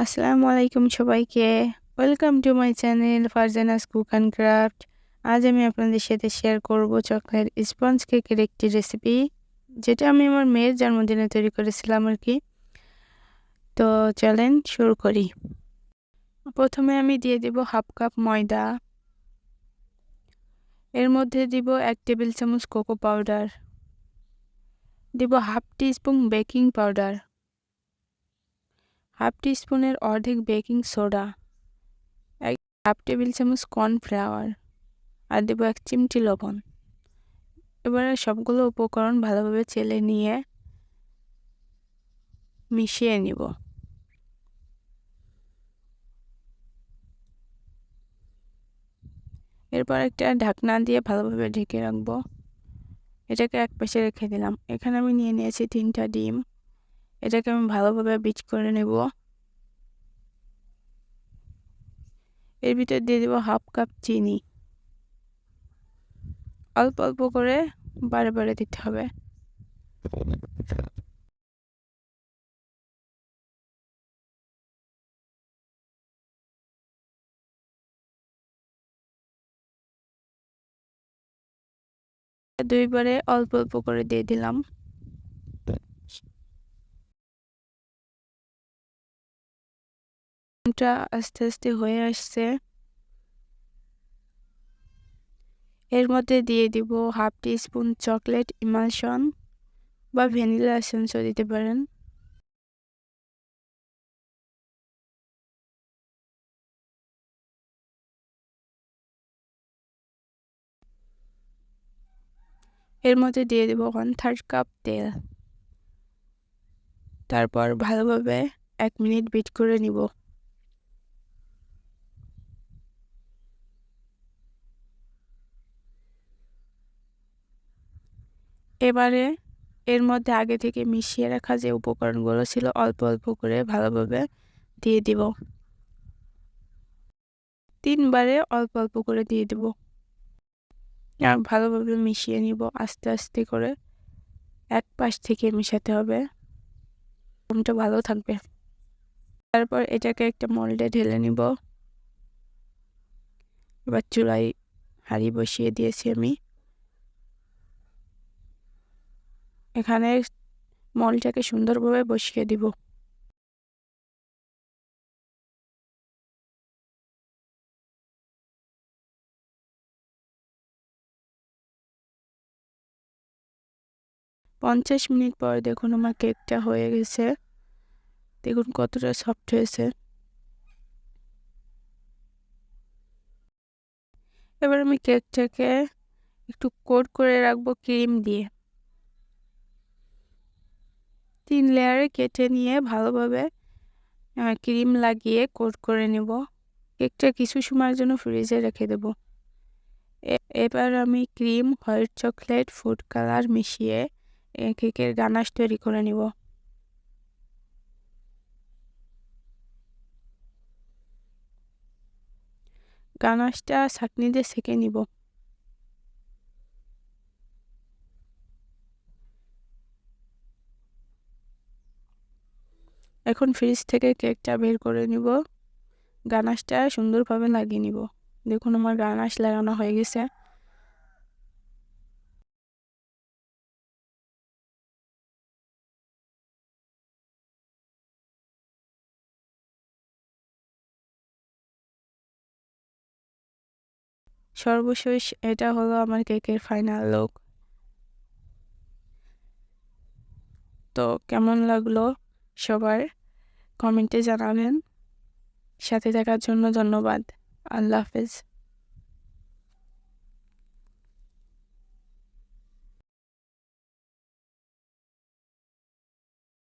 আসসালামু আলাইকুম সবাইকে। Welcome to my channel Farzana's cook and craft. আজ আমি আপনাদের সাথে শেয়ার করব চকলেট স্পঞ্জ কেকের একটি রেসিপি, যেটা আমি আমার মেয়ের জন্মদিনে তৈরি করেছিলাম আর কি। তো চলেন শুরু করি। প্রথমে আমি দিয়ে দিব হাফ কাপ ময়দা, এর মধ্যে দিব 1 টেবিল চামচ কোকো পাউডার, দিব হাফ টি স্পুন বেকিং পাউডার, হাফ টি স্পুনের অর্ধেক বেকিং সোডা, হাফ টেবিল চামচ কর্নফ্লাওয়ার আর দেবো 1 চিমটি লবণ। এবারে সবগুলো উপকরণ ভালোভাবে চেলে নিয়ে মিশিয়ে নিব। এরপর একটা ঢাকনা দিয়ে ভালোভাবে ঢেকে রাখবো। এটাকে এক পাশে রেখে দিলাম। এখানে আমি নিয়ে নিয়েছি 3টা ডিম। এটাকে আমি ভালোভাবে বিট করে নেব। এর ভিতর দিয়ে দেব হাফ কাপ চিনি। অল্প অল্প করে বারে বারে দিতে হবে। দুইবারে অল্প অল্প করে দিয়ে দিলাম। এটা আস্তে আস্তে হয়ে আসছে। এর মধ্যে দিয়ে দিব হাফ টি স্পুন চকলেট ইমালশন বা ভ্যানিলা এসেন্সও দিতে পারেন। এর মধ্যে দিয়ে দেব 1/3 কাপ তেল। তারপর ভালোভাবে 1 মিনিট বিট করে নিব। এবারে এর মধ্যে আগে থেকে মিশিয়ে রাখা যে উপকরণগুলো ছিল অল্প অল্প করে ভালোভাবে দিয়ে দিব। 3 বারে অল্প অল্প করে দিয়ে দেব। আর ভালোভাবে মিশিয়ে নিব আস্তে আস্তে করে। এক পাশ থেকে মেশাতে হবে, গরমটা ভালো থাকবে। তারপর এটাকে একটা মোল্ডে ঢেলে নিব। এবার চুলায় হাঁড়ি বসিয়ে দিয়েছি আমি। এখানে মোল্ডটাকে সুন্দরভাবে বসিয়ে দিব। পঞ্চাশ মিনিট পর দেখুন আমার কেকটা হয়ে গেছে। দেখুন কতটা সফট হয়েছে। এবার আমি কেকটাকে একটু কোট করে রাখবো ক্রিম দিয়ে। 3 লেয়ারে কেটে নিয়ে ভালোভাবে ক্রিম লাগিয়ে কোট করে নেব। কেকটা কিছু সময়ের জন্য ফ্রিজে রেখে দেব। এবার আমি cream, white chocolate, food colour মিশিয়ে কেকের গানাশ তৈরি করে নিব। গানাশটা ছাঁকনি দিয়ে ছেঁকে নিব। এখন ফ্রিজ থেকে কেকটা বের করে নিব। গানাশটা সুন্দরভাবে লাগিয়ে নিব। দেখুন আমার গানাশ লাগানো হয়ে গেছে। সর্বশেষ এটা হলো আমার কেকের ফাইনাল লুক। তো কেমন লাগলো সবার কমেন্টে জানাবেন। সাথে থাকার জন্য ধন্যবাদ। আল্লাহ হাফেজ।